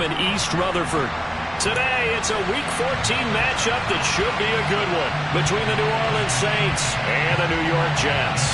in East Rutherford. Today, it's a Week 14 matchup that should be a good one between the New Orleans Saints and the New York Jets.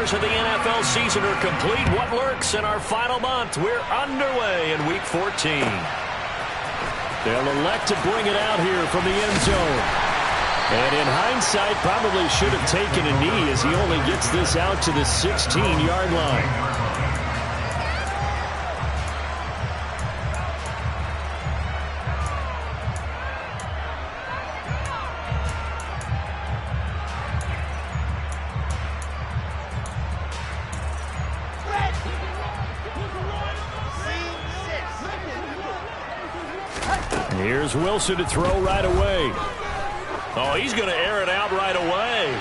Of the NFL season are complete. What lurks in our final month? We're underway in Week 14. They'll elect to bring it out here from the end zone. And in hindsight, probably should have taken a knee as he only gets this out to the 16-yard line. Here's Wilson to throw right away. Oh, he's going to air it out right away.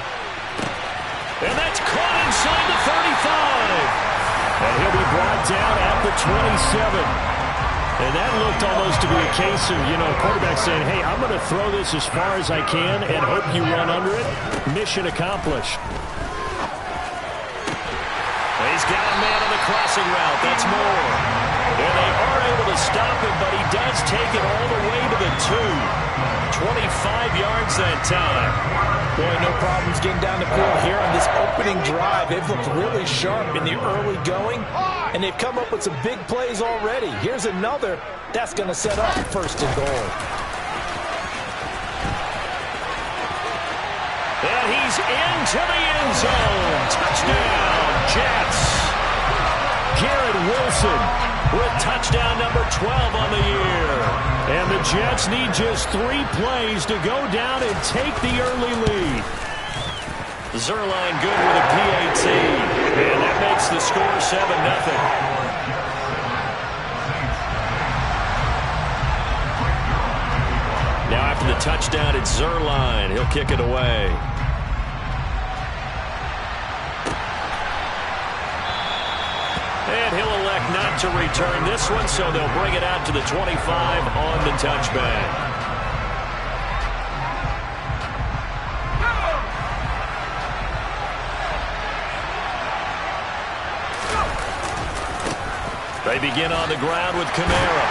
And that's caught inside the 35. And he'll be brought down at the 27. And that looked almost to be a case of, quarterback saying, hey, I'm going to throw this as far as I can and hope you run under it. Mission accomplished. He's got a man on the crossing route. That's Moore. And they are able to stop him, but he does take it all the way to the 2. 25 yards that time. Boy, no problems getting down the field here on this opening drive. They've looked really sharp in the early going, and they've come up with some big plays already. Here's another that's going to set up first and goal. And he's into the end zone. Touchdown, Jets. Garrett Wilson with touchdown number 12 on the year. And the Jets need just 3 plays to go down and take the early lead. Zerline good with a PAT. And that makes the score 7-0. Now after the touchdown, it's Zerline. He'll kick it away. And he'll elect not to return this one, so they'll bring it out to the 25 on the touchback. They begin on the ground with Kamara.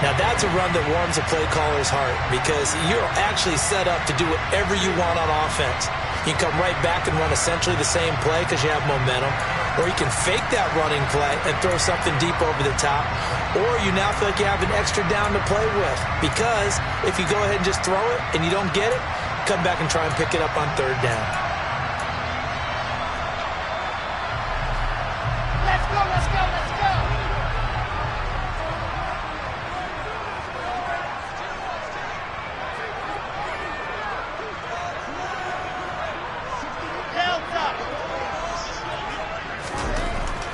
Now that's a run that warms a play caller's heart because you're actually set up to do whatever you want on offense. You can come right back and run essentially the same play because you have momentum. Or you can fake that running play and throw something deep over the top. Or you now feel like you have an extra down to play with. Because if you go ahead and just throw it and you don't get it, come back and try and pick it up on third down. Let's go, let's go, let's go!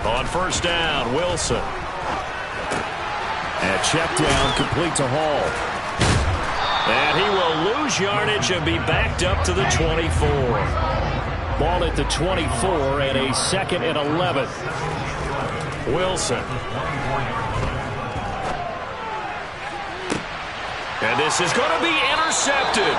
On first down, Wilson. And check down, complete to Hall. And he will lose yardage and be backed up to the 24. Ball at the 24 and a 2nd and 11. Wilson. And this is going to be intercepted.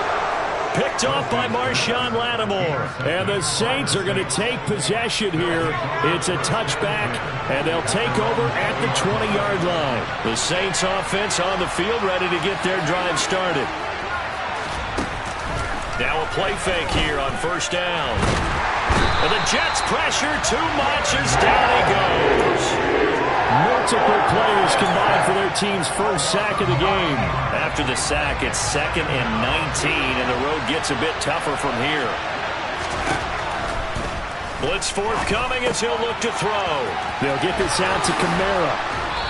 Picked off by Marshawn Lattimore. And the Saints are going to take possession here. It's a touchback, and they'll take over at the 20-yard line. The Saints offense on the field ready to get their drive started. Now a play fake here on first down. And the Jets pressure too much as down he goes. Multiple players combined for their team's first sack of the game. After the sack, it's 2nd and 19, and the road gets a bit tougher from here. Blitz forthcoming as he'll look to throw. They'll get this out to Kamara.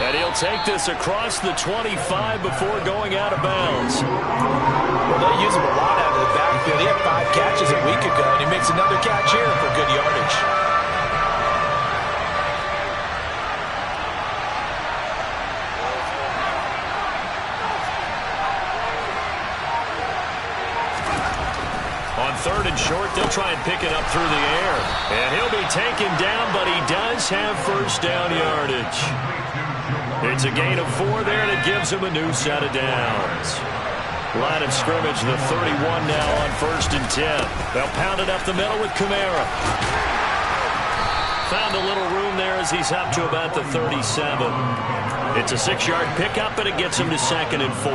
And he'll take this across the 25 before going out of bounds. Well, they use him a lot out of the backfield. He had 5 catches a week ago, and he makes another catch here for good yardage. On 3rd and short, they'll try and pick it up through the air. And he'll be taken down, but he does have first down yardage. It's a gain of 4 there, and it gives him a new set of downs. Line of scrimmage, the 31 now on 1st and 10. They'll pound it up the middle with Kamara. Found a little room there as he's up to about the 37. It's a 6-yard pickup, and it gets him to 2nd and 4.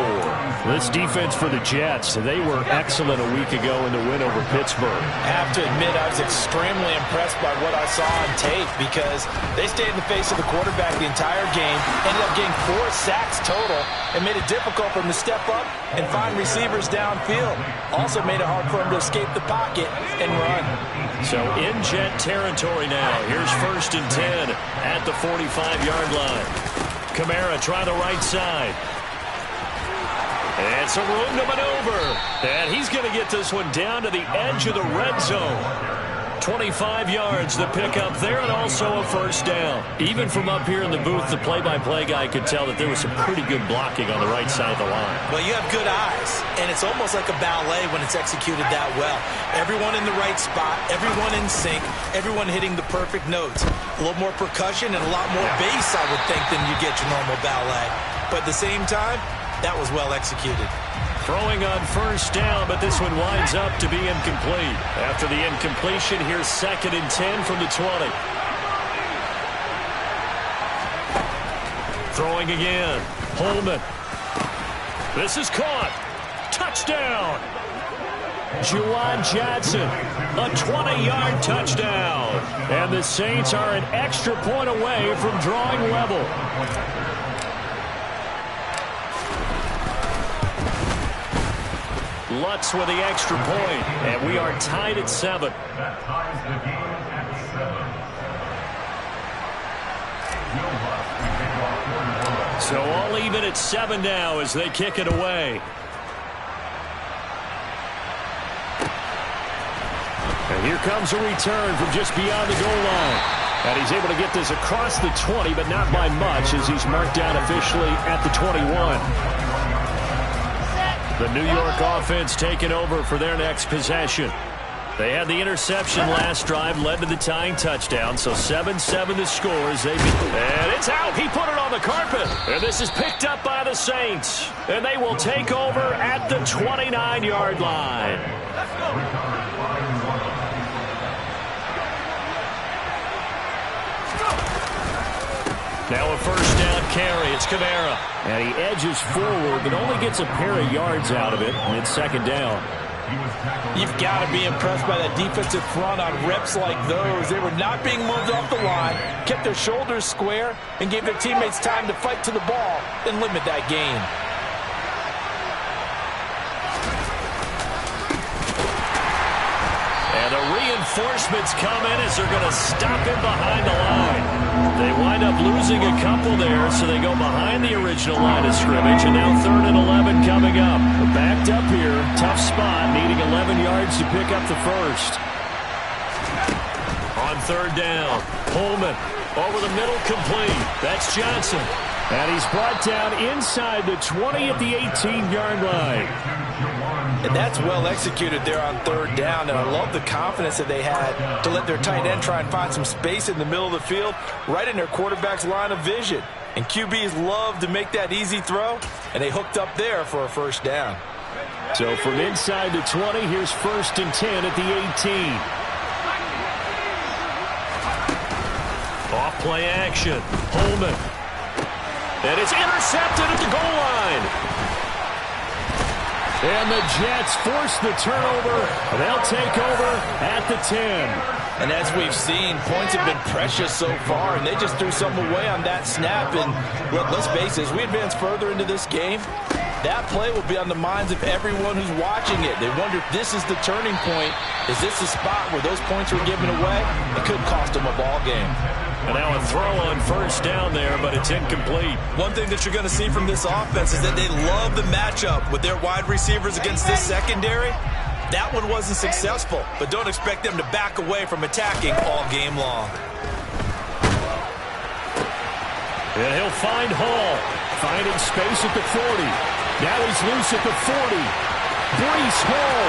This defense for the Jets, they were excellent a week ago in the win over Pittsburgh. I have to admit, I was extremely impressed by what I saw on tape because they stayed in the face of the quarterback the entire game, ended up getting 4 sacks total, and made it difficult for him to step up and find receivers downfield. Also made it hard for him to escape the pocket and run. So in Jet territory now. Here's 1st and 10 at the 45-yard line. Kamara trying the right side. And some room to maneuver. And he's going to get this one down to the edge of the red zone. 25 yards to pick up there, and also a first down. Even from up here in the booth, the play-by-play guy could tell that there was some pretty good blocking on the right side of the line. Well, you have good eyes, and it's almost like a ballet when it's executed that well. Everyone in the right spot, everyone in sync, everyone hitting the perfect notes. A little more percussion and a lot more bass, I would think, than you get your normal ballet. But at the same time, that was well executed. Throwing on first down, but this one winds up to be incomplete. After the incompletion, here's 2nd and 10 from the 20. Throwing again. Holman. This is caught. Touchdown. Juwan Johnson, a 20-yard touchdown. And the Saints are an extra point away from drawing level. Lutz with the extra point, and we are tied at 7. So all even at 7 now as they kick it away. And here comes a return from just beyond the goal line. And he's able to get this across the 20, but not by much as he's marked down officially at the 21. The New York offense taking over for their next possession. They had the interception last drive, led to the tying touchdown, so 7-7 the score as they... And it's out! He put it on the carpet! And this is picked up by the Saints. And they will take over at the 29-yard line. Now a first down carry. It's Kamara. And he edges forward, but only gets a pair of yards out of it. And it's 2nd down. You've got to be impressed by that defensive front on reps like those. They were not being moved off the line, kept their shoulders square, and gave their teammates time to fight to the ball and limit that gain. And the reinforcements come in as they're going to stop him behind the line. They wind up losing a couple there, so they go behind the original line of scrimmage, and now 3rd and 11 coming up. We're backed up here, tough spot, needing 11 yards to pick up the first. On 3rd down, Holman over the middle, complete. That's Johnson. And he's brought down inside the 20 at the 18-yard line. And that's well executed there on 3rd down, and I love the confidence that they had to let their tight end try and find some space in the middle of the field, right in their quarterback's line of vision. And QBs love to make that easy throw, and they hooked up there for a first down. So from inside the 20, here's 1st and 10 at the 18. Off play action. Holman. And it's intercepted at the goal line. And the Jets force the turnover. They'll take over at the 10. And as we've seen, points have been precious so far, and they just threw some away on that snap. And look, let's face it, as we advance further into this game, that play will be on the minds of everyone who's watching it. They wonder if this is the turning point. Is this the spot where those points were given away? It could cost them a ball game. And now a throw on first down there, but it's incomplete. One thing that you're going to see from this offense is that they love the matchup with their wide receivers against this secondary. That one wasn't successful, but don't expect them to back away from attacking all game long. And he'll find Hall. Finding space at the 40. Now he's loose at the 40. Breece Hall.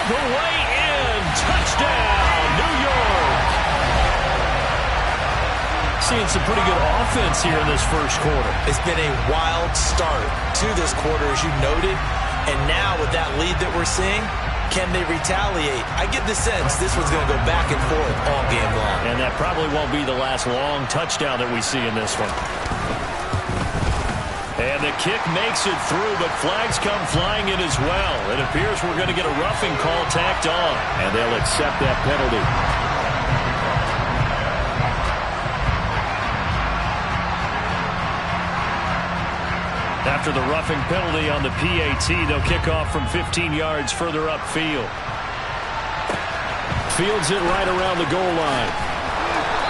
the way in. Touchdown, New York. Seeing some pretty good offense here in this first quarter. It's been a wild start to this quarter, as you noted. And now with that lead that we're seeing, can they retaliate? I get the sense this one's going to go back and forth all game long. And that probably won't be the last long touchdown that we see in this one. And the kick makes it through, but flags come flying in as well. It appears we're going to get a roughing call tacked on. And they'll accept that penalty. After the roughing penalty on the PAT, they'll kick off from 15 yards further upfield. Fields it right around the goal line.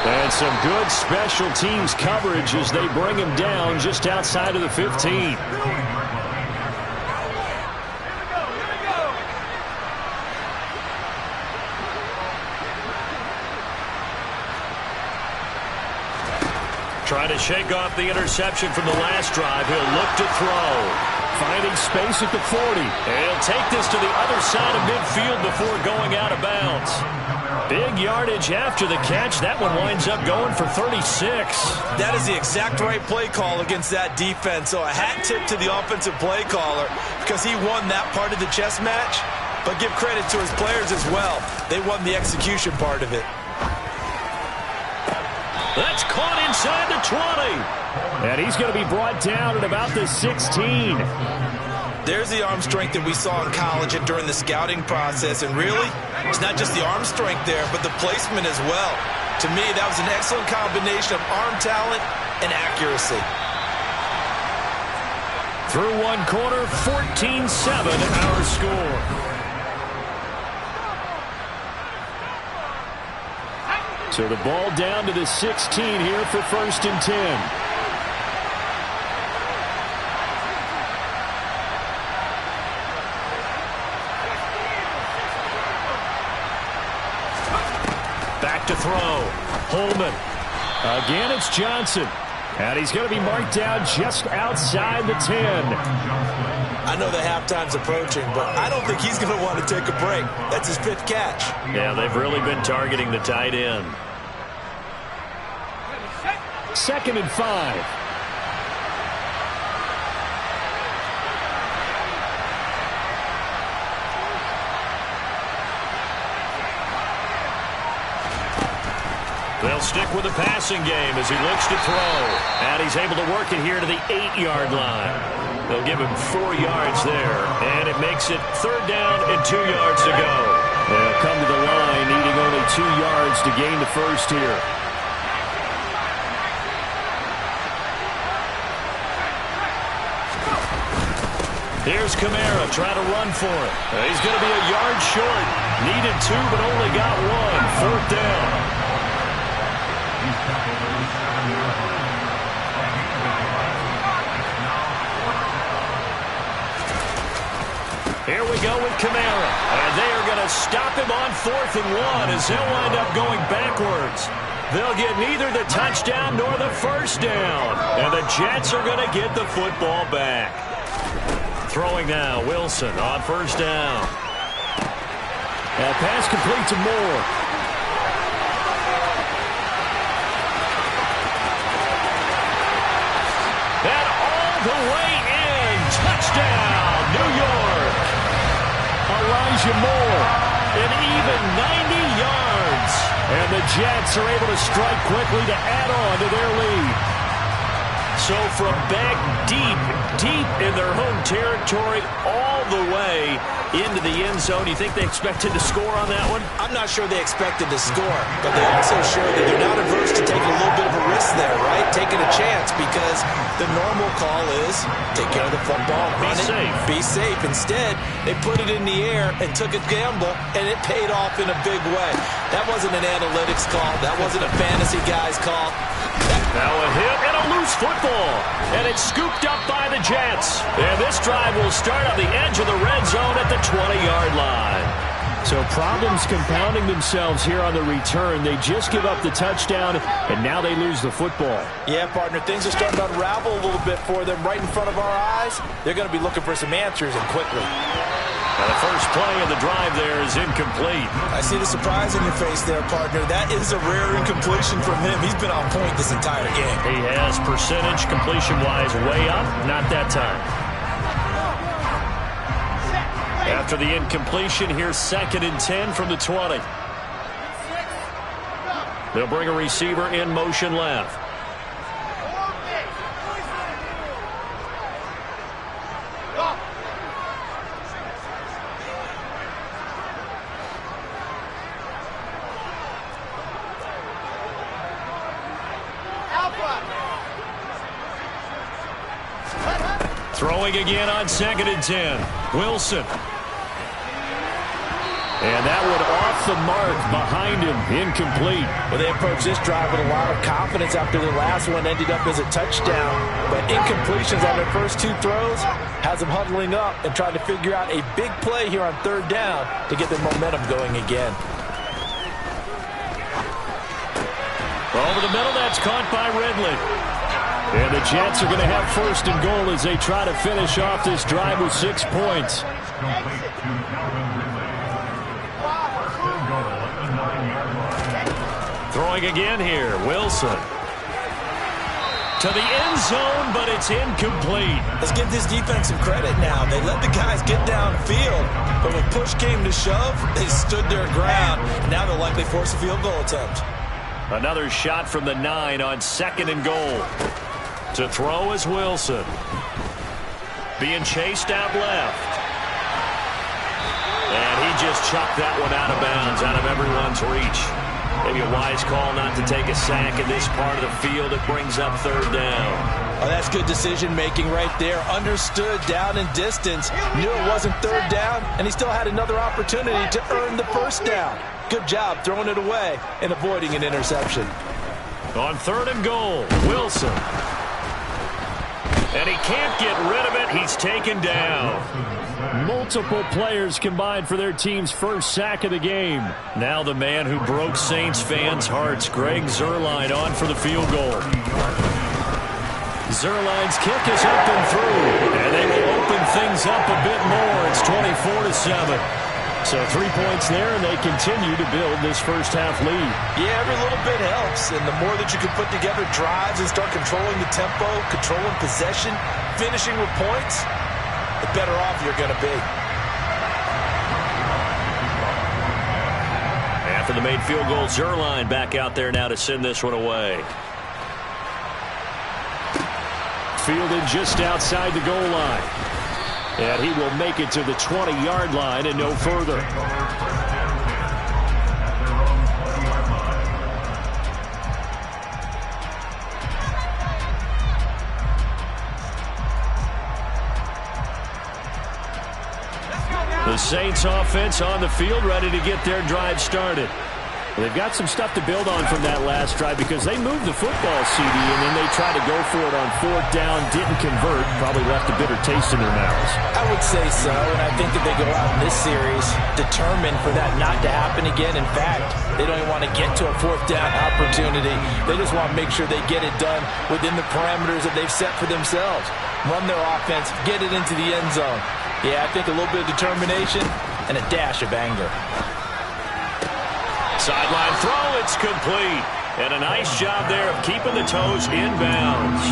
And some good special teams coverage as they bring him down just outside of the 15. Trying to shake off the interception from the last drive. He'll look to throw. Finding space at the 40. And he'll take this to the other side of midfield before going out of bounds. Big yardage after the catch. That one winds up going for 36. That is the exact right play call against that defense. So a hat tip to the offensive play caller because he won that part of the chess match. But give credit to his players as well. They won the execution part of it. That's caught inside the 20. And he's going to be brought down at about the 16. There's the arm strength that we saw in college and during the scouting process. And really, it's not just the arm strength there, but the placement as well. To me, that was an excellent combination of arm talent and accuracy. Through one quarter, 14-7 our score. So the ball down to the 16 here for 1st and 10. Back to throw. Holman. Again, it's Johnson. And he's going to be marked down just outside the 10. I know the halftime's approaching, but I don't think he's going to want to take a break. That's his 5th catch. Yeah, they've really been targeting the tight end. 2nd and 5. They'll stick with the passing game as he looks to throw. And he's able to work it here to the 8-yard line. They'll give him 4 yards there. And it makes it 3rd down and 2 yards to go. They'll come to the line needing only 2 yards to gain the first here. Here's Kamara trying to run for it. He's going to be a yard short. Needed 2, but only got 1. 4th down. Here we go with Kamara. And they are going to stop him on 4th and 1 as he'll wind up going backwards. They'll get neither the touchdown nor the first down. And the Jets are going to get the football back. Throwing now, Wilson on 1st down. And pass complete to Moore. And all the way in. Touchdown, New York. Elijah Moore. An even 90 yards. And the Jets are able to strike quickly to add on to their lead. So from back deep in their home territory, all the way into the end zone. You think they expected to score on that one? I'm not sure they expected to score, but they also showed that they're not averse to taking a little bit of a risk there, right? Taking a chance, because the normal call is take care of the football, run it, be safe. Instead, they put it in the air and took a gamble, and it paid off in a big way. That wasn't an analytics call. That wasn't a fantasy guy's call. Now a hit and a loose football. And it's scooped up by the Jets. And this drive will start on the edge of the red zone at the 20-yard line. So problems compounding themselves here on the return. They just give up the touchdown, and now they lose the football. Yeah, partner, things are starting to unravel a little bit for them right in front of our eyes. They're going to be looking for some answers, and quickly. Now the first play of the drive there is incomplete. I see the surprise on your face there, partner. That is a rare incompletion from him. He's been on point this entire game. He has percentage completion-wise way up, not that time. After the incompletion, here's 2nd and 10 from the 20. They'll bring a receiver in motion left. Throwing again on 2nd and 10. Wilson. And that one off the mark behind him. Incomplete. Well, they approached this drive with a lot of confidence after the last one ended up as a touchdown. But incompletions on their first 2 throws has them huddling up and trying to figure out a big play here on 3rd down to get their momentum going again. Over the middle, that's caught by Ridley. And the Jets are going to have 1st and goal as they try to finish off this drive with 6 points. Throwing again here, Wilson. To the end zone, but it's incomplete. Let's give this defense some credit now. They let the guys get downfield, but when push came to shove, they stood their ground. Now they'll likely force a field goal attempt. Another shot from the 9 on 2nd and goal. To throw is Wilson. Being chased out left. And he just chucked that one out of bounds, out of everyone's reach. Maybe a wise call not to take a sack in this part of the field. It brings up 3rd down. Oh, that's good decision-making right there. Understood down and distance. Knew it wasn't 3rd down, and he still had another opportunity to earn the 1st down. Good job throwing it away and avoiding an interception. On 3rd and goal, Wilson. And he can't get rid of it. He's taken down. Multiple players combined for their team's first sack of the game. Now the man who broke Saints fans' hearts, Greg Zuerlein, on for the field goal. Zuerlein's kick is up and through. And they will open things up a bit more. It's 24-7. So 3 points there, and they continue to build this first half lead. Yeah, every little bit helps. And the more that you can put together drives and start controlling the tempo, controlling possession, finishing with points, the better off you're going to be. After the made field goal, Zuerlein back out there now to send this one away. Fielded just outside the goal line. And he will make it to the 20-yard line and no further. The Saints offense on the field, ready to get their drive started. Well, they've got some stuff to build on from that last drive because they moved the football, CD, and then they tried to go for it on 4th down, didn't convert, probably left a bitter taste in their mouths. I would say so, and I think that they go out in this series determined for that not to happen again. In fact, they don't even want to get to a 4th down opportunity. They just want to make sure they get it done within the parameters that they've set for themselves. Run their offense, get it into the end zone. Yeah, I think a little bit of determination and a dash of anger. Sideline throw, it's complete. And a nice job there of keeping the toes in bounds.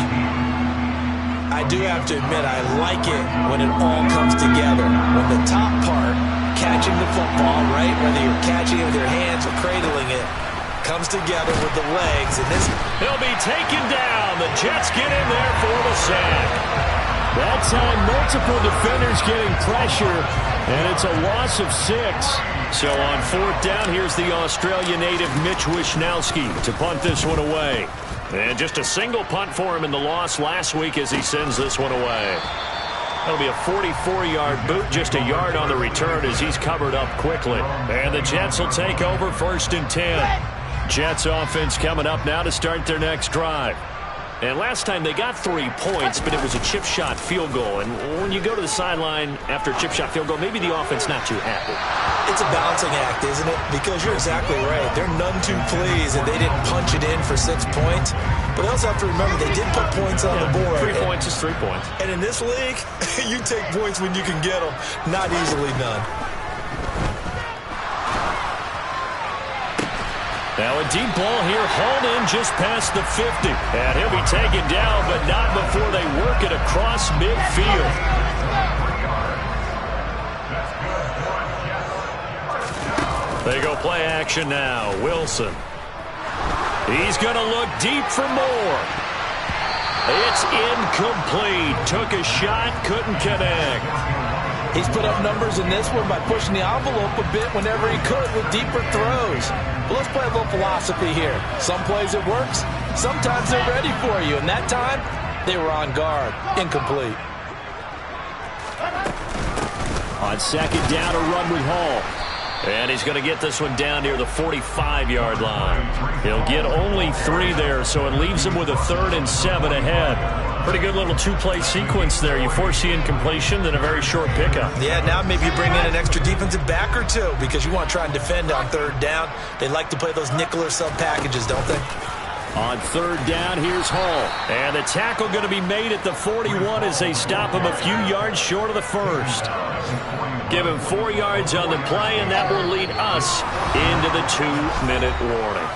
I do have to admit, I like it when it all comes together. When the top part, catching the football, right, whether you're catching it with your hands or cradling it, comes together with the legs. And this, he'll be taken down. The Jets get in there for the sack. That time, multiple defenders getting pressure, and it's a loss of 6. So on 4th down, here's the Australia native Mitch Wishnowsky to punt this one away. And just a single punt for him in the loss last week as he sends this one away. That'll be a 44-yard boot, just a yard on the return as he's covered up quickly. And the Jets will take over 1st and 10. Jets offense coming up now to start their next drive. And last time they got 3 points, but it was a chip shot field goal. And when you go to the sideline after a chip shot field goal, maybe the offense not too happy. It's a balancing act, isn't it? Because you're exactly right. They're none too pleased that they didn't punch it in for 6 points. But I also have to remember they did put points on the board. 3 points is 3 points. And in this league, you take points when you can get them. Not easily done. Now a deep ball here, hauled in just past the 50. And he'll be taken down, but not before they work it across midfield. They go play action now. Wilson. He's going to look deep for more. It's incomplete. Took a shot, couldn't connect. He's put up numbers in this one by pushing the envelope a bit whenever he could with deeper throws. But let's play a little philosophy here. Some plays it works. Sometimes they're ready for you. And that time, they were on guard. Incomplete. On second down, a run with Hall. And he's going to get this one down near the 45-yard line. He'll get only 3 there, so it leaves him with a 3rd and 7 ahead. Pretty good little 2-play sequence there. You force the incompletion, then a very short pickup. Yeah, now maybe you bring in an extra defensive back or 2 because you want to try and defend on 3rd down. They like to play those nickel or sub packages, don't they? On 3rd down, here's Hall. And the tackle going to be made at the 41 as they stop him a few yards short of the 1st. Give him 4 yards on the play, and that will lead us into the 2-minute warning.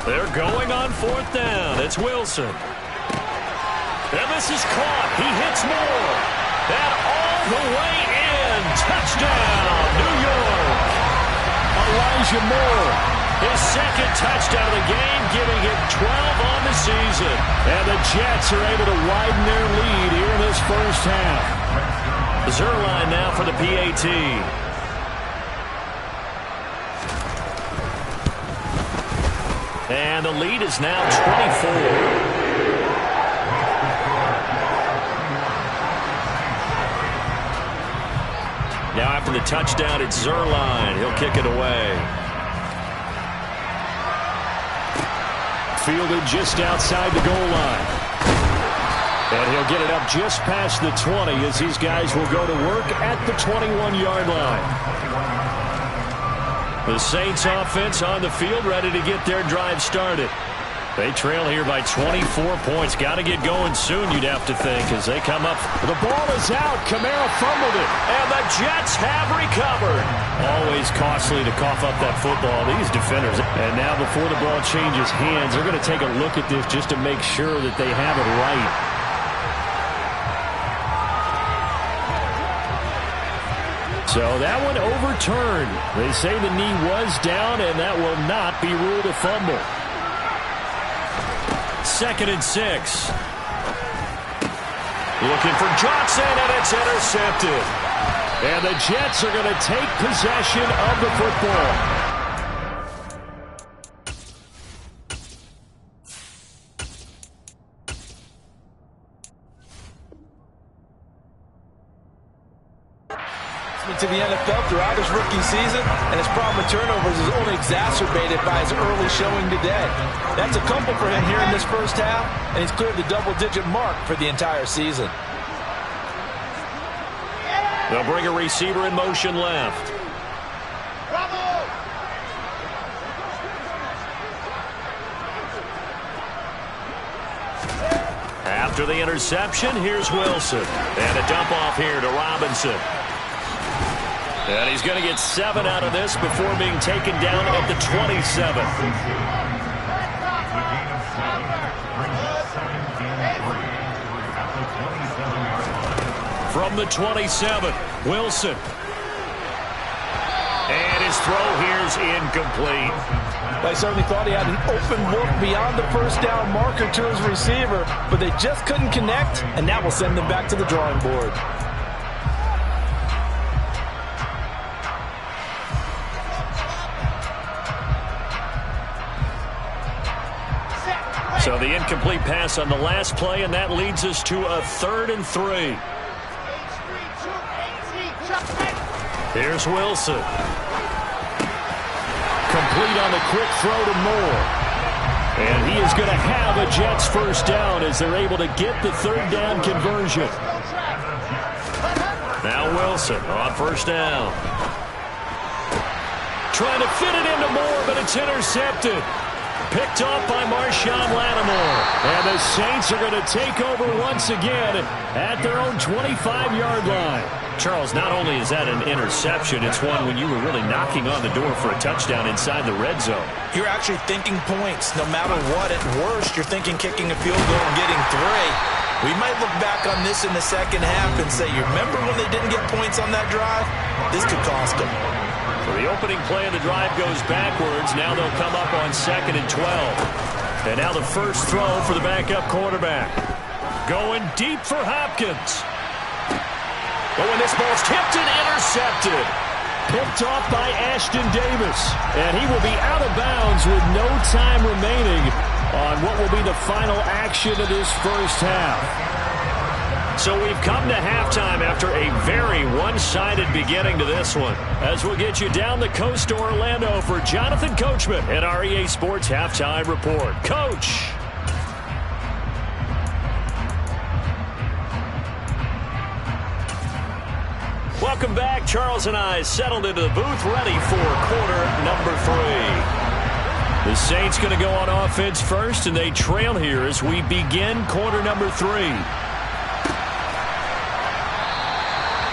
They're going on 4th down. It's Wilson. And this is caught. He hits Moore. And all the way in. Touchdown, New York. Elijah Moore. His 2nd touchdown of the game, giving him 12 on the season. And the Jets are able to widen their lead here in this first half. Zerline now for the PAT. And the lead is now 24. Now after the touchdown, it's Zerline. He'll kick it away. Fielded just outside the goal line. And he'll get it up just past the 20 as these guys will go to work at the 21-yard line. The Saints offense on the field, ready to get their drive started. They trail here by 24 points. Got to get going soon, you'd have to think, as they come up. The ball is out. Kamara fumbled it. And the Jets have recovered. Always costly to cough up that football, these defenders. And now before the ball changes hands, they're going to take a look at this just to make sure that they have it right. So that one overturned. They say the knee was down, and that will not be ruled a fumble. 2nd and 6. Looking for Johnson, and it's intercepted. And the Jets are going to take possession of the football. To the NFL throughout his rookie season, and his problem with turnovers is only exacerbated by his early showing today. That's a couple for him here in this first half, and he's cleared the double-digit mark for the entire season. They'll bring a receiver in motion left. After the interception, here's Wilson. And a dump off here to Robinson. And he's going to get 7 out of this before being taken down at the 27. From the 27, Wilson. And his throw here's incomplete. I certainly thought he had an open look beyond the first down marker to his receiver, but they just couldn't connect, and that will send them back to the drawing board. So the incomplete pass on the last play, and that leads us to a 3rd and 3. Here's Wilson. Complete on the quick throw to Moore. And he is going to have a Jets first down as they're able to get the 3rd down conversion. Now Wilson on first down. Trying to fit it into Moore, but it's intercepted. Picked off by Marshawn Lattimore. And the Saints are going to take over once again at their own 25-yard line. Charles, not only is that an interception, it's one when you were really knocking on the door for a touchdown inside the red zone. You're actually thinking points. No matter what, at worst, you're thinking kicking a field goal and getting 3. We might look back on this in the second half and say, you remember when they didn't get points on that drive? This could cost them. So the opening play of the drive goes backwards. Now they'll come up on 2nd and 12. And now the first throw for the backup quarterback. Going deep for Hopkins. But when this ball's tipped and intercepted. Picked off by Ashton Davis. And he will be out of bounds with no time remaining on what will be the final action of this first half. So we've come to halftime after a very one-sided beginning to this one. As we'll get you down the coast to Orlando for Jonathan Coachman at our EA Sports Halftime Report. Coach. Welcome back. Charles and I settled into the booth ready for quarter number 3. The Saints going to go on offense first, and they trail here as we begin quarter number 3.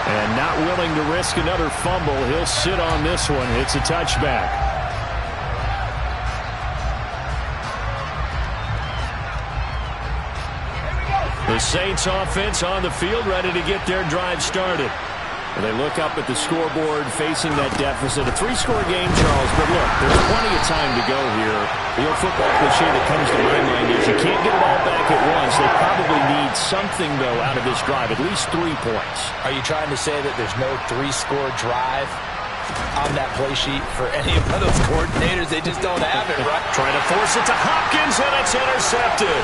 And not willing to risk another fumble. He'll sit on this one. It's a touchback. The Saints offense on the field, ready to get their drive started. And they look up at the scoreboard facing that deficit. A 3-score game, Charles, but look, there's plenty of time to go here. The old football cliche that comes to my mind is you can't get it all back at once. They probably need something, though, out of this drive, at least 3 points. Are you trying to say that there's no 3-score drive on that play sheet for any of those coordinators? They just don't have it, right? Trying to force it to Hopkins, and it's intercepted.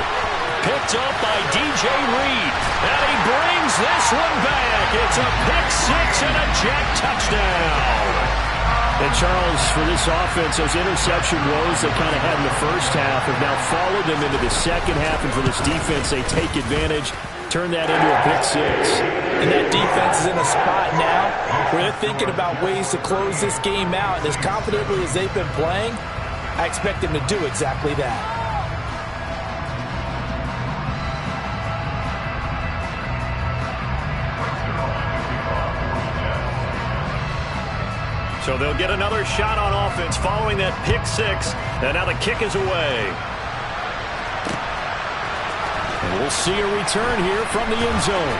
Picked up by DJ Reed. And he brings this one back. It's a pick 6 and a Jet touchdown. And Charles, for this offense, those interception woes they kind of had in the first half have now followed them into the second half. And for this defense, they take advantage, turn that into a pick 6. And that defense is in a spot now where they're thinking about ways to close this game out. And as confidently as they've been playing, I expect them to do exactly that. So they'll get another shot on offense following that pick 6. And now the kick is away. And we'll see a return here from the end zone.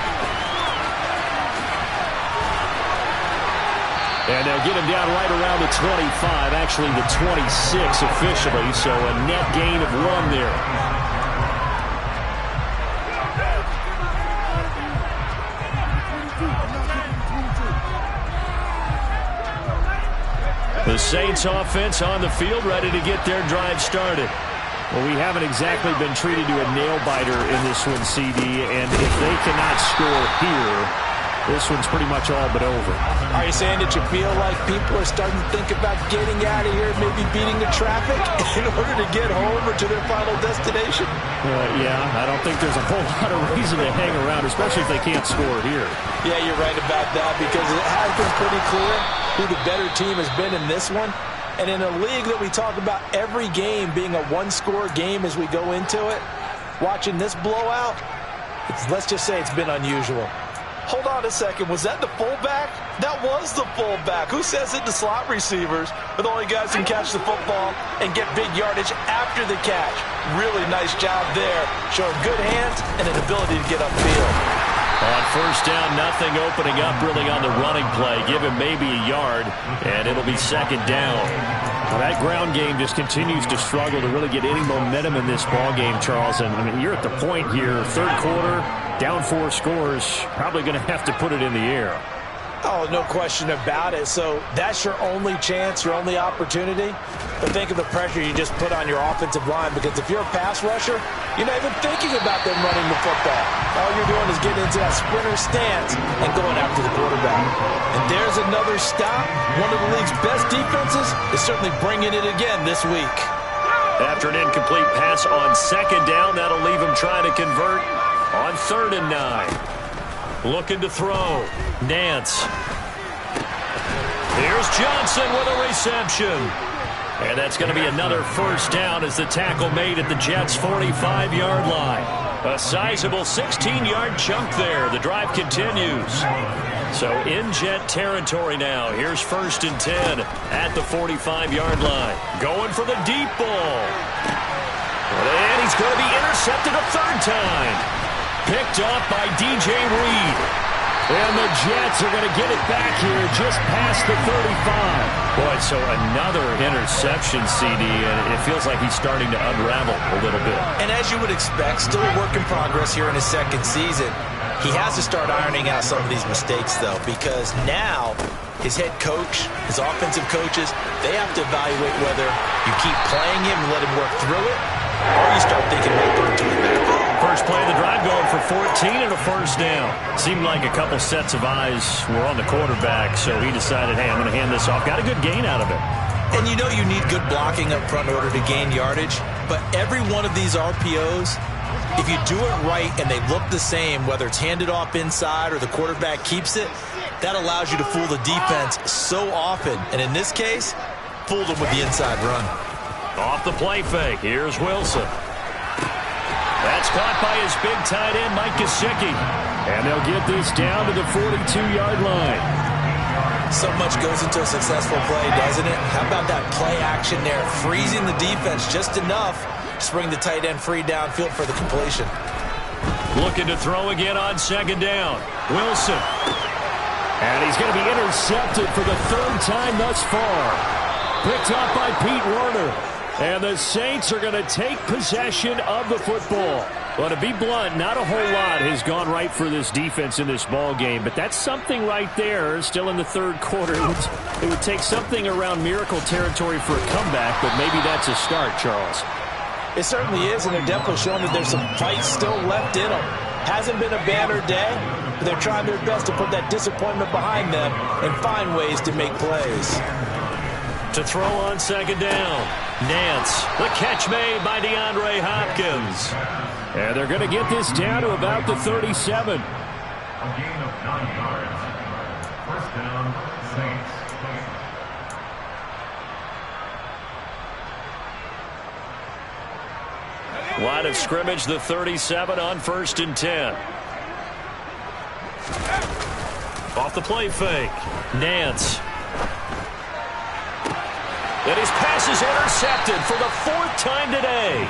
And they'll get him down right around the 25, actually the 26 officially. So a net gain of 1 there. The Saints offense on the field, ready to get their drive started. Well, we haven't exactly been treated to a nail-biter in this one, CD, and if they cannot score here, this one's pretty much all but over. Are you saying that you feel like people are starting to think about getting out of here, maybe beating the traffic in order to get home or to their final destination? Yeah, I don't think there's a whole lot of reason to hang around, especially if they can't score here. Yeah, you're right about that, because it has been pretty clear who the better team has been in this one. And in a league that we talk about every game being a one-score game as we go into it, watching this blowout, let's just say it's been unusual. Hold on a second. Was that the fullback? That was the fullback. Who says it to slot receivers are the only guys who can catch the football and get big yardage after the catch? Really nice job there, showing good hands and an ability to get upfield. On first down, nothing opening up really on the running play. Give him maybe a yard, and it'll be second down. Well, that ground game just continues to struggle to really get any momentum in this ball game, Charles. And I mean, you're at the point here, third quarter, down 4 scores, probably going to have to put it in the air. Oh, no question about it. So that's your only chance, your only opportunity. But think of the pressure you just put on your offensive line, because if you're a pass rusher, you're not even thinking about them running the football. All you're doing is getting into that sprinter stance and going after the quarterback. And there's another stop. One of the league's best defenses is certainly bringing it again this week. After an incomplete pass on second down, that'll leave him trying to convert on 3rd and 9. Looking to throw. Nance. Here's Johnson with a reception. And that's going to be another first down as the tackle made at the Jets' 45-yard line. A sizable 16-yard chunk there. The drive continues. So in Jet territory now. Here's 1st and 10 at the 45-yard line. Going for the deep ball. And he's going to be intercepted a 3rd time. Picked off by DJ Reed. And the Jets are going to get it back here just past the 35. Boy, so another interception, CD, and it feels like he's starting to unravel a little bit. And as you would expect, still a work in progress here in his 2nd season. He has to start ironing out some of these mistakes, though, because now his head coach, his offensive coaches, they have to evaluate whether you keep playing him and let him work through it, or you start thinking about throwing to the back. First play of the drive going for 14 and a first down. Seemed like a couple sets of eyes were on the quarterback, so he decided, hey, I'm going to hand this off. Got a good gain out of it. And you know you need good blocking up front in order to gain yardage, but every one of these RPOs, if you do it right and they look the same, whether it's handed off inside or the quarterback keeps it, that allows you to fool the defense so often. And in this case, fooled them with the inside run. Off the play fake, here's Wilson. That's caught by his big tight end, Mike Gesicki. And they'll get this down to the 42-yard line. So much goes into a successful play, doesn't it? How about that play action there, freezing the defense just enough to bring the tight end free downfield for the completion. Looking to throw again on 2nd down. Wilson. And he's going to be intercepted for the 3rd time thus far. Picked up by Pete Werner. And the Saints are going to take possession of the football. Well, to be blunt, not a whole lot has gone right for this defense in this ball game, but that's something right there. Still in the 3rd quarter. It would take something around miracle territory for a comeback, but maybe that's a start, Charles. It certainly is, and they're definitely showing that there's some fight still left in them. Hasn't been a banner day, but they're trying their best to put that disappointment behind them and find ways to make plays. To throw on 2nd down. Nance. The catch made by DeAndre Hopkins. And they're going to get this down to about the 37. A gain of 9 yards. First down, Saints. Line of scrimmage, the 37 on 1st and 10. Off the play fake. Nance. And his pass is intercepted for the 4th time today.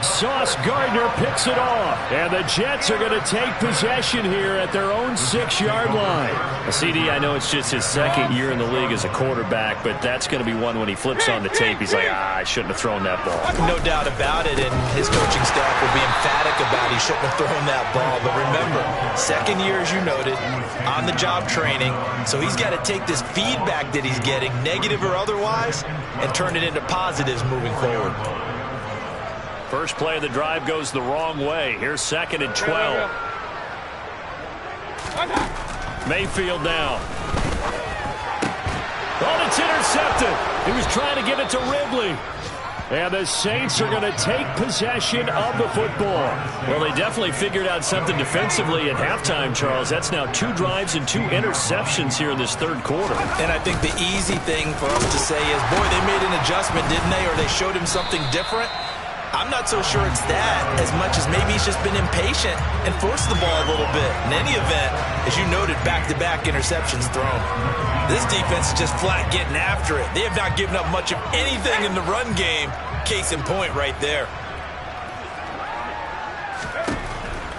Sauce Gardner picks it off. And the Jets are going to take possession here at their own 6-yard line. CD, I know it's just his 2nd year in the league as a quarterback, but that's going to be one when he flips on the tape. He's like, I shouldn't have thrown that ball. No doubt about it, and his coaching staff will be emphatic about he shouldn't have thrown that ball. But remember, 2nd year, as you noted, on-the-job training, so he's got to take this feedback that he's getting, negative or otherwise, and turn it into positives moving forward. First play of the drive goes the wrong way. Here's 2nd and 12. Mayfield now. Oh, it's intercepted. He was trying to get it to Ridley. And the Saints are going to take possession of the football. Well, they definitely figured out something defensively at halftime, Charles. That's now 2 drives and 2 interceptions here in this 3rd quarter. And I think the easy thing for us to say is, boy, they made an adjustment, didn't they? Or they showed him something different. I'm not so sure it's that as much as maybe he's just been impatient and forced the ball a little bit. In any event, as you noted, back-to-back interceptions thrown. This defense is just flat getting after it. They have not given up much of anything in the run game. Case in point right there.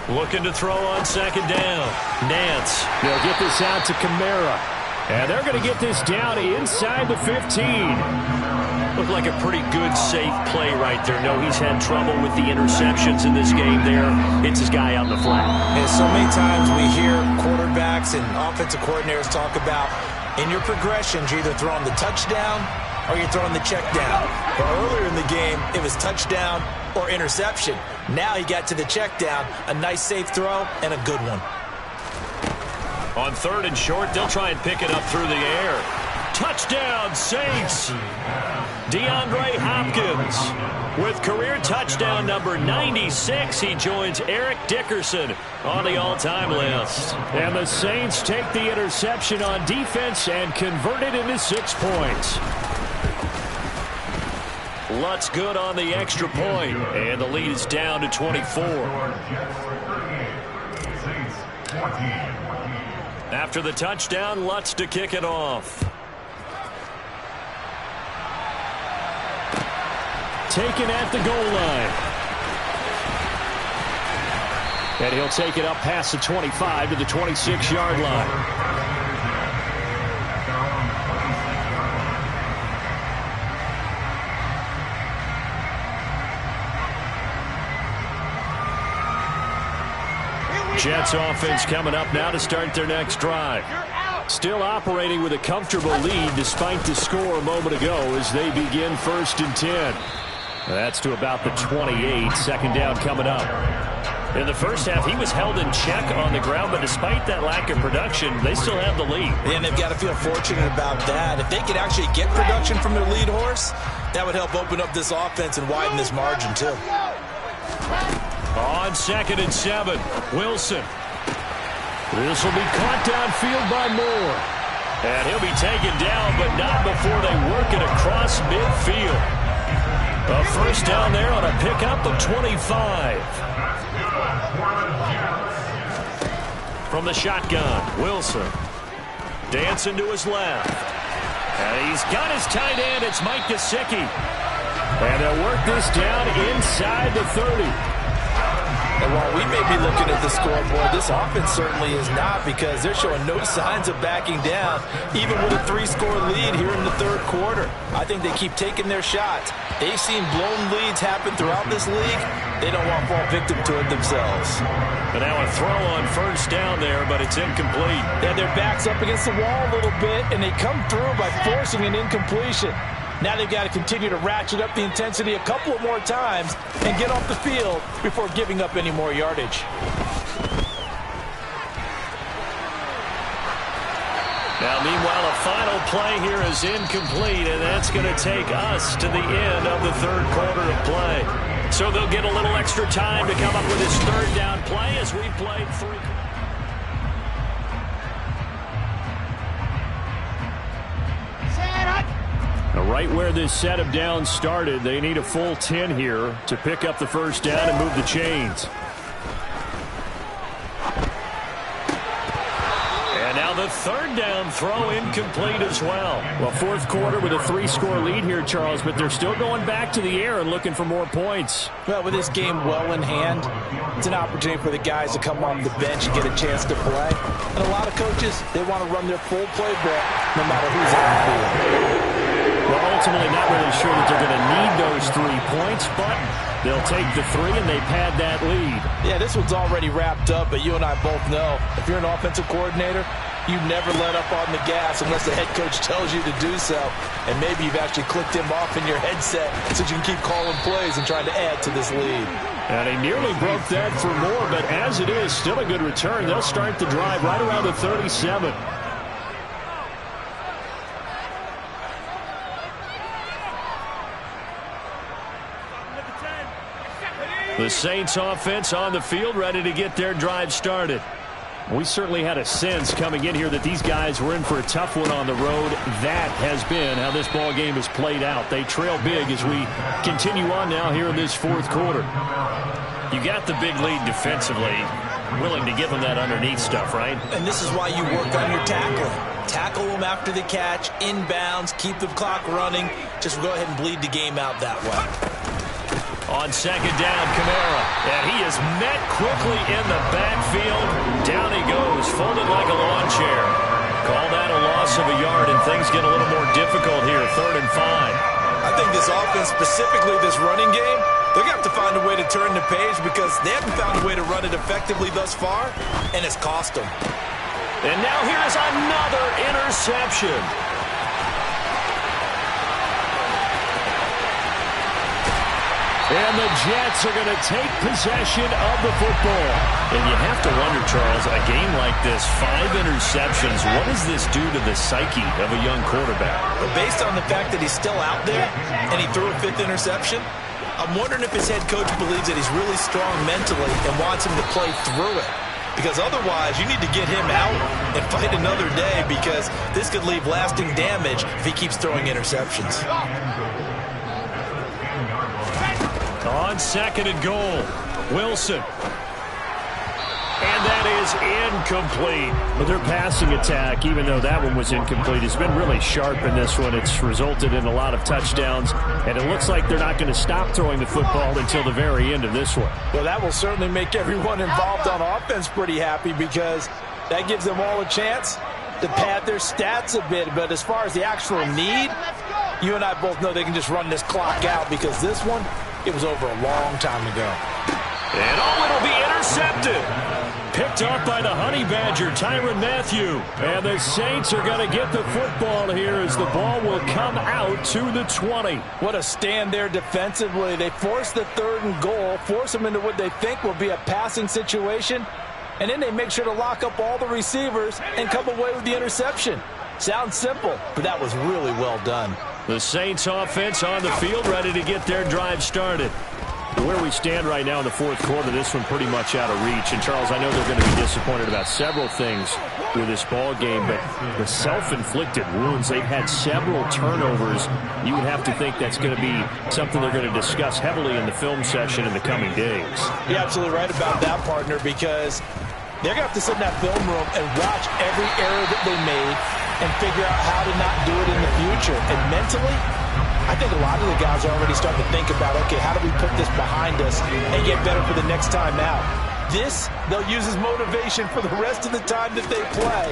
Looking to throw on 2nd down. Nance. They'll get this out to Kamara. And they're going to get this down inside the 15. Looked like a pretty good, safe play right there. No, he's had trouble with the interceptions in this game there. Hits his guy out in the flat. And so many times we hear quarterbacks and offensive coordinators talk about in your progressions, you're either throwing the touchdown or you're throwing the check down. But earlier in the game, it was touchdown or interception. Now he got to the check down, a nice safe throw, and a good one. On 3rd and short, they'll try and pick it up through the air. Touchdown, Saints! DeAndre Hopkins with career touchdown number 96. He joins Eric Dickerson on the all-time list. And the Saints take the interception on defense and convert it into 6 points. Lutz good on the extra point, and the lead is down to 24. After the touchdown, Lutz to kick it off. Taken at the goal line. And he'll take it up past the 25 to the 26-yard line. Jets offense coming up now to start their next drive. Still operating with a comfortable lead despite the score a moment ago as they begin 1st and 10. That's to about the 28. 2nd down coming up. In the first half, he was held in check on the ground, but despite that lack of production, they still have the lead. And they've got to feel fortunate about that. If they could actually get production from their lead horse, that would help open up this offense and widen this margin too. On 2nd and 7, Wilson. This will be caught downfield by Moore. And he'll be taken down, but not before they work it across midfield. A 1st down there on a pickup of 25. From the shotgun, Wilson. Dancing to his left. And he's got his tight end. It's Mike Gesicki. And they'll work this down inside the 30. And while we may be looking at the scoreboard, this offense certainly is not, because they're showing no signs of backing down, even with a 3-score lead here in the 3rd quarter. I think they keep taking their shots. They've seen blown leads happen throughout this league. They don't want to fall victim to it themselves. But now a throw on 1st down there, but it's incomplete. They have their backs up against the wall a little bit, and they come through by forcing an incompletion. Now they've got to continue to ratchet up the intensity a couple of more times and get off the field before giving up any more yardage. Now, meanwhile, a final play here is incomplete, and that's going to take us to the end of the 3rd quarter of play. So they'll get a little extra time to come up with this 3rd down play as we played 3. Right where this set of downs started, they need a full 10 here to pick up the 1st down and move the chains. And now the 3rd down throw incomplete as well. Well, 4th quarter with a 3-score lead here, Charles, but they're still going back to the air and looking for more points. Well, with this game well in hand, it's an opportunity for the guys to come off the bench and get a chance to play. And a lot of coaches, they want to run their full playbook no matter who's on the field. Well, ultimately not really sure that they're going to need those 3 points, but they'll take the 3 and they pad that lead. Yeah, this one's already wrapped up, but you and I both know if you're an offensive coordinator, you never let up on the gas unless the head coach tells you to do so. And maybe you've actually clicked him off in your headset so you can keep calling plays and trying to add to this lead. And he nearly broke that for more, but as it is, still a good return. They'll start the drive right around the 37. The Saints offense on the field, ready to get their drive started. We certainly had a sense coming in here that these guys were in for a tough one on the road. That has been how this ball game has played out. They trail big as we continue on now here in this 4th quarter. You got the big lead defensively, willing to give them that underneath stuff, right? And this is why you work on your tackling. Tackle them after the catch, inbounds, keep the clock running. Just go ahead and bleed the game out that way. On 2nd down, Kamara. And he is met quickly in the backfield. Down he goes, folded like a lawn chair. Call that a loss of a yard, and things get a little more difficult here. 3rd and 5. I think this offense, specifically this running game, they're going to have to find a way to turn the page because they haven't found a way to run it effectively thus far, and it's cost them. And now here's another interception. And the Jets are going to take possession of the football. And you have to wonder, Charles, a game like this, 5 interceptions, what does this do to the psyche of a young quarterback? But based on the fact that he's still out there and he threw a 5th interception, I'm wondering if his head coach believes that he's really strong mentally and wants him to play through it. Because otherwise, you need to get him out and fight another day because this could leave lasting damage if he keeps throwing interceptions. On 2nd and goal, Wilson. And that is incomplete. But their passing attack, even though that one was incomplete, has been really sharp in this one. It's resulted in a lot of touchdowns, and it looks like they're not going to stop throwing the football until the very end of this one. Well, that will certainly make everyone involved on offense pretty happy because that gives them all a chance to pad their stats a bit. But as far as the actual need, you and I both know they can just run this clock out because this one, it was over a long time ago. And it'll be intercepted. Picked off by the Honey Badger, Tyrann Mathieu. And the Saints are going to get the football here as the ball will come out to the 20. What a stand there defensively. They force the 3rd and goal, force them into what they think will be a passing situation, and then they make sure to lock up all the receivers and come away with the interception. Sounds simple, but that was really well done. The Saints offense on the field, ready to get their drive started. Where we stand right now in the 4th quarter, this one pretty much out of reach. And, Charles, I know they're going to be disappointed about several things with this ball game, but the self-inflicted wounds, they've had several turnovers. You would have to think that's going to be something they're going to discuss heavily in the film session in the coming days. You're absolutely right about that, partner, because they're going to have to sit in that film room and watch every error that they made and figure out how to not do it in the future. And mentally, I think a lot of the guys are already starting to think about, okay, how do we put this behind us and get better for the next time out? This, they'll use as motivation for the rest of the time that they play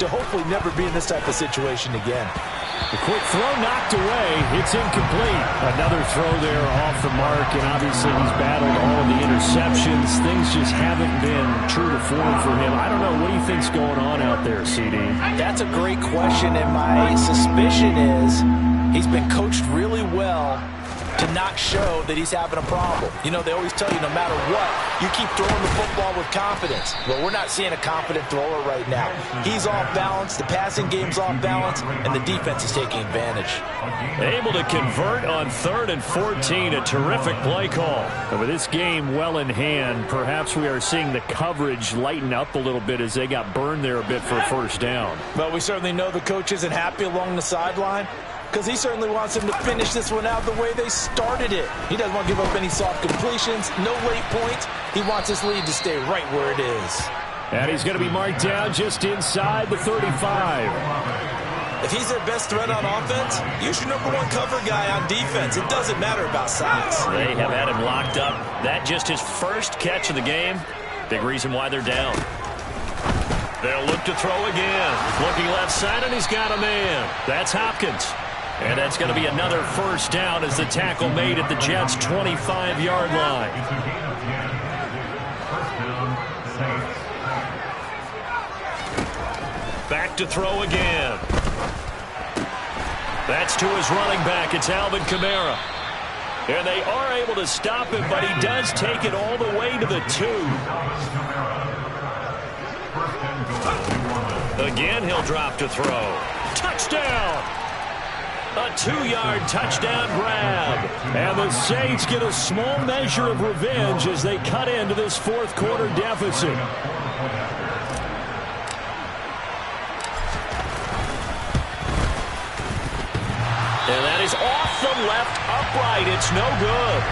to hopefully never be in this type of situation again. The quick throw knocked away. It's incomplete. Another throw there off the mark, and obviously he's battled all of the interceptions. Things just haven't been true to form for him. I don't know. What do you think's going on out there, CD? That's a great question, and my suspicion is he's been coached really well to not show that he's having a problem. You know, they always tell you no matter what, you keep throwing the football with confidence. Well, we're not seeing a confident thrower right now. He's off balance, the passing game's off balance, and the defense is taking advantage. Able to convert on 3rd and 14, a terrific play call. And with this game well in hand, perhaps we are seeing the coverage lighten up a little bit as they got burned there a bit for a 1st down. But we certainly know the coach isn't happy along the sideline, because he certainly wants them to finish this one out the way they started it. He doesn't want to give up any soft completions, no late points. He wants his lead to stay right where it is. And he's going to be marked down just inside the 35. If he's their best threat on offense, use your #1 cover guy on defense. It doesn't matter about size. They have had him locked up. That just his 1st catch of the game. Big reason why they're down. They'll look to throw again. Looking left side, and he's got a man. That's Hopkins. And that's going to be another 1st down as the tackle made at the Jets' 25-yard line. Back to throw again. That's to his running back. It's Alvin Kamara. And they are able to stop him, but he does take it all the way to the 2. Again, he'll drop to throw. Touchdown! A 2-yard touchdown grab. And the Saints get a small measure of revenge as they cut into this 4th quarter deficit. And that is off the left upright. It's no good.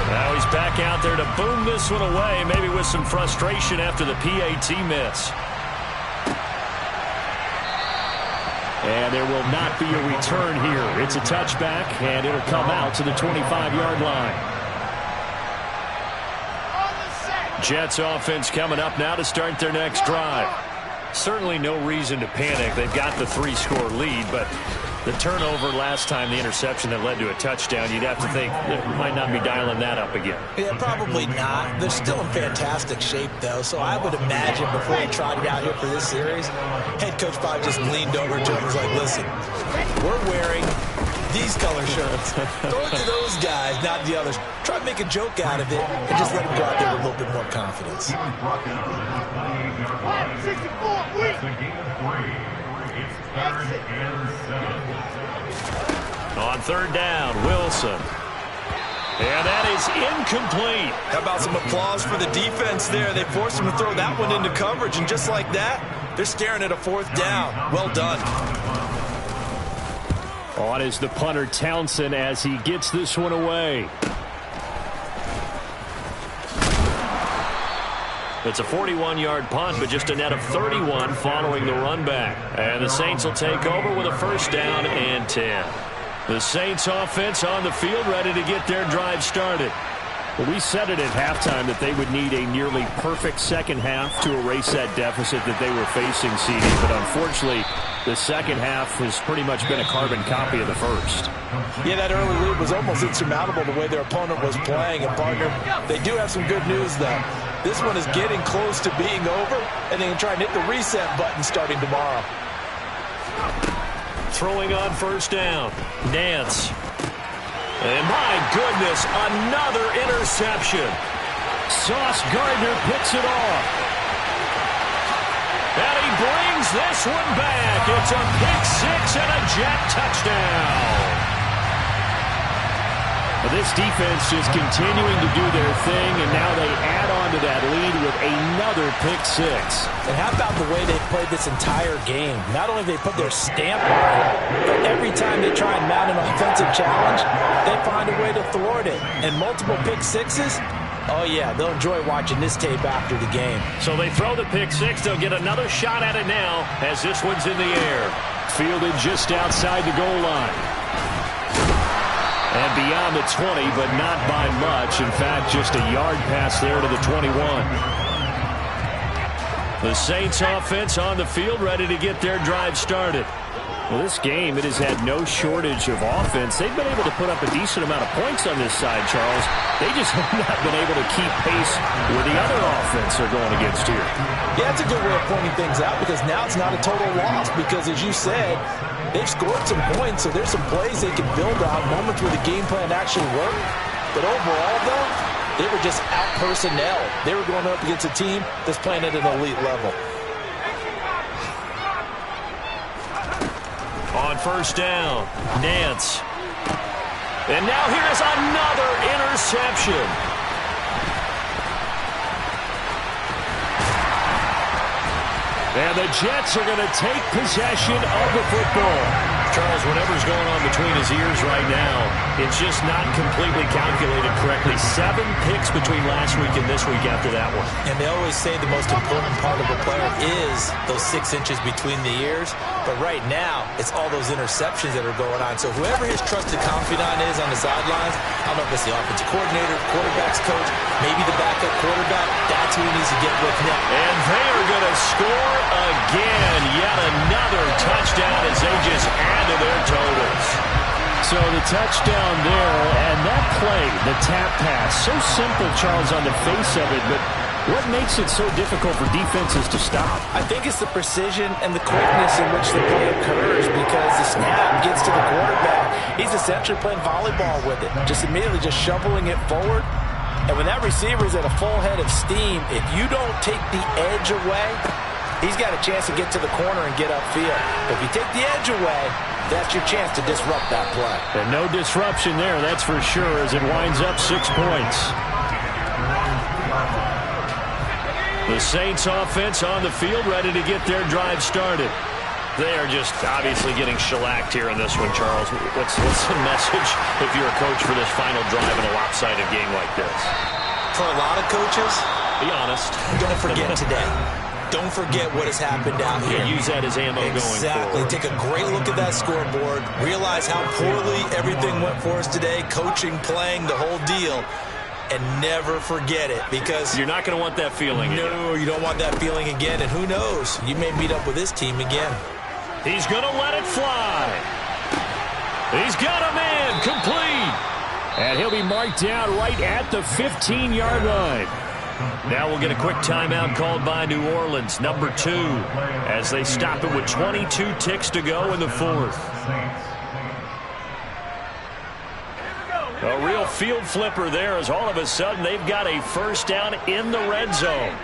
Now he's back out there to boom this one away, maybe with some frustration after the PAT miss. And there will not be a return here. It's a touchback, and it'll come out to the 25-yard line. Jets offense coming up now to start their next drive. Certainly no reason to panic. They've got the 3-score lead, but the turnover last time, the interception that led to a touchdown, you'd have to think they might not be dialing that up again. Yeah, probably not. They're still in fantastic shape, though, so I would imagine before he trotted out here for this series, head coach probably just leaned over to him and was like, listen, we're wearing these color shirts. Throw it to those guys, not the others. Try to make a joke out of it and just let him go out there with a little bit more confidence. On third down, Wilson. And that is incomplete. How about some applause for the defense there? They forced him to throw that one into coverage, and just like that, they're staring at a 4th down. Well done. On is the punter, Townsend, as he gets this one away. It's a 41-yard punt, but just a net of 31 following the run back. And the Saints will take over with a 1st down and 10. The Saints offense on the field, ready to get their drive started. Well, we said it at halftime that they would need a nearly perfect second half to erase that deficit that they were facing, CD. But unfortunately, the second half has pretty much been a carbon copy of the first. Yeah, that early lead was almost insurmountable the way their opponent was playing. And, partner, they do have some good news, though. This one is getting close to being over, and they can try and hit the reset button starting tomorrow. Throwing on 1st down, Nance. And my goodness, another interception. Sauce Gardner picks it off. And he brings this one back. It's a pick 6 and a Jet touchdown. This defense just continuing to do their thing, and now they add on to that lead with another pick 6. And how about the way they played this entire game? Not only they put their stamp on it, but every time they try and mount an offensive challenge, they find a way to thwart it. And multiple pick 6s, oh yeah, they'll enjoy watching this tape after the game. So they throw the pick 6. They'll get another shot at it now as this one's in the air. Fielded just outside the goal line. And beyond the 20, but not by much. In fact, just a yard pass there to the 21. The Saints offense on the field, ready to get their drive started. Well, this game, it has had no shortage of offense. They've been able to put up a decent amount of points on this side, Charles. They just have not been able to keep pace with the other offense they're going against here. Yeah, it's a good way of pointing things out because now it's not a total loss because, as you said, they've scored some points, so there's some plays they can build on, moments where the game plan actually worked. But overall, though, they were just out-personnel. They were going up against a team that's playing at an elite level. On 1st down, Nance. And now here's another interception. And the Jets are going to take possession of the football. Charles, whatever's going on between his ears right now, it's just not completely calculated correctly. 7 picks between last week and this week after that one. And they always say the most important part of a player is those 6 inches between the ears. But right now, it's all those interceptions that are going on. So whoever his trusted confidant is on the sidelines, I don't know if it's the offensive coordinator, quarterback's coach, maybe the backup quarterback, that's who he needs to get with now. And they are going to score again. Yet another touchdown as they just add to their totals. So the touchdown there, and that play, the tap pass, so simple, Charles, on the face of it, but what makes it so difficult for defenses to stop? I think it's the precision and the quickness in which the play occurs because the snap gets to the quarterback. He's essentially playing volleyball with it, just immediately just shoveling it forward. And when that receiver is at a full head of steam, if you don't take the edge away, he's got a chance to get to the corner and get upfield. If you take the edge away, that's your chance to disrupt that play. And no disruption there, that's for sure, as it winds up 6 points. The Saints offense on the field, ready to get their drive started. They are just obviously getting shellacked here in this one, Charles. What's the message if you're a coach for this final drive in a lopsided game like this? For a lot of coaches, be honest. Don't forget today. Don't forget what has happened out here. Use that as ammo going forward. Exactly. Take a great look at that scoreboard. Realize how poorly everything went for us today. Coaching, playing, the whole deal. and never forget it, because you're not going to want that feeling again. No, you don't want that feeling again, and who knows? You may meet up with this team again. He's going to let it fly. He's got a man complete. And he'll be marked down right at the 15-yard line. Now we'll get a quick timeout called by New Orleans, number 2, as they stop it with 22 ticks to go in the fourth. A real field flipper there, as all of a sudden they've got a first down in the red zone.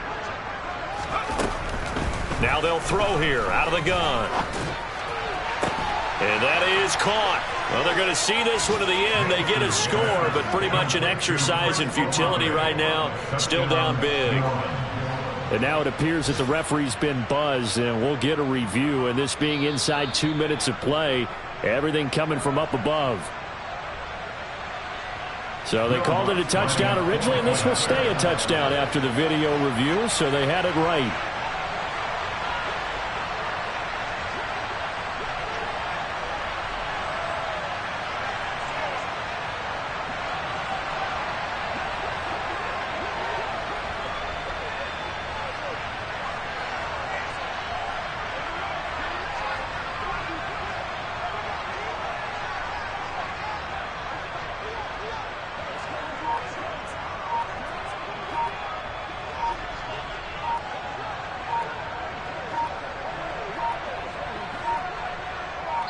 Now they'll throw here out of the gun. And that is caught. Well, they're going to see this one to the end. They get a score, but pretty much an exercise in futility right now. Still down big. And now it appears that the referee's been buzzed, and we'll get a review. And this being inside 2 minutes of play, everything coming from up above. So they called it a touchdown originally, and this will stay a touchdown after the video review, so they had it right.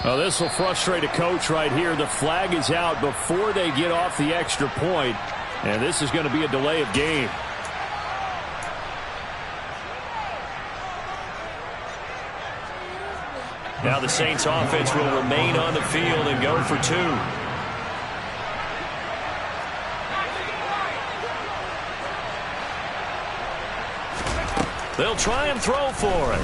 Well, this will frustrate a coach right here. The flag is out before they get off the extra point, and this is going to be a delay of game. Now the Saints offense will remain on the field and go for 2. They'll try and throw for it.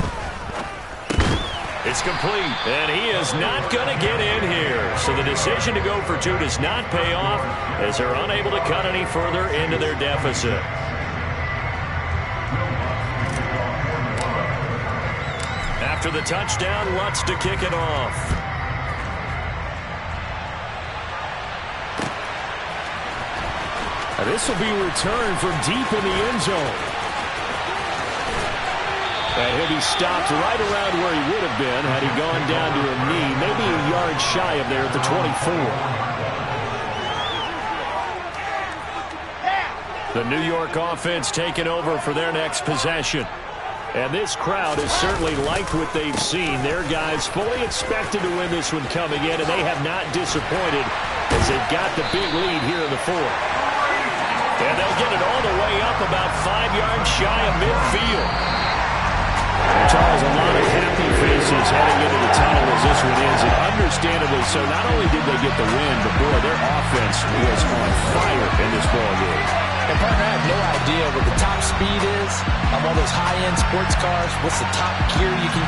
It's complete, and he is not going to get in here. So the decision to go for 2 does not pay off, as they're unable to cut any further into their deficit. After the touchdown, Lutz to kick it off. Now this will be returned from deep in the end zone. And he'll be stopped right around where he would have been had he gone down to a knee, maybe a yard shy of there at the 24. The New York offense taking over for their next possession. And this crowd has certainly liked what they've seen. Their guys fully expected to win this one coming in, and they have not disappointed as they've got the big lead here in the fourth. And they'll get it all the way up about 5 yards shy of midfield. Charles, a lot of happy faces heading into the tunnel as this one ends, and understandably so. Not only did they get the win, but boy, their offense was on fire in this ball game. And partner, I have no idea what the top speed is on one of those high-end sports cars. What's the top gear you can